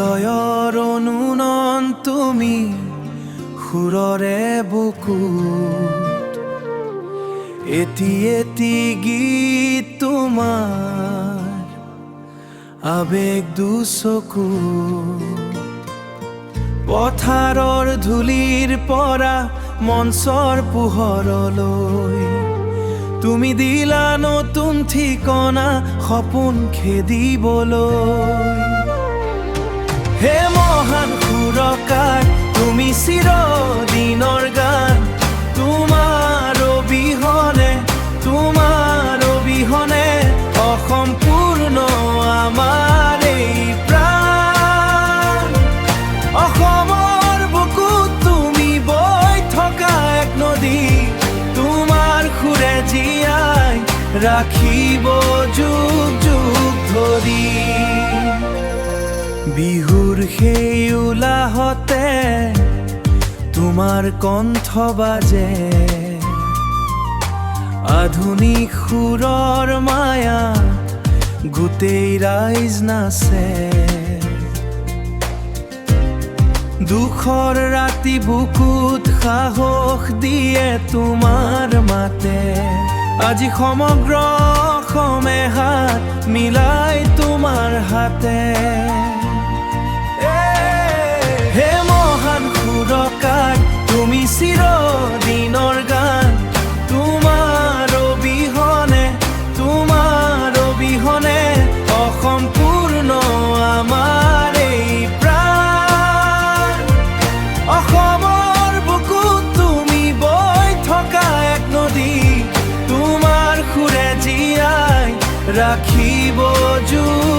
হৃদয়ৰ অনুনন তুমি সুৰৰে বুকুত এটি এটি গীত তোমাৰ আবেগ দুচকু পথাৰৰ ধূলিৰ পৰা মঞ্চৰ পোহৰলৈ তুমি দিলা নতুন ঠিকনা সপোন খেদিবলৈ হে মহান সুৰকাৰ তুমি চিৰদিনৰ গান তোমাৰ অবিহনে অসম্পূৰ্ণ আমাৰ এই প্ৰাণ অসমৰ বুকুত তুমি বৈ থকা এক নদী তোমাৰ সুৰে জীয়াই ৰাখিব যুগ যুগ ধৰি বিহুৰ সেই উলাহতে তোমাৰ কণ্ঠ বাজে আধুনিক সুৰৰ মায়া গোটেই ৰাইজ নাচে দুখৰ ৰাতি বুকুত সাহস দিয়ে তোমাৰ মাতে আজি সমগ্ৰ অসমে হাত মিলাই তোমাৰ হাতে হে মহান সুৰকাৰ তুমি চিৰদিনৰ গান তোমাৰ অবিহনে অসম্পূৰ্ণ আমাৰ এই প্ৰাণ অসমৰ বুকুত তুমি বৈ থকা এক নদী তোমাৰ সুৰে জীয়াই ৰাখিব যুগ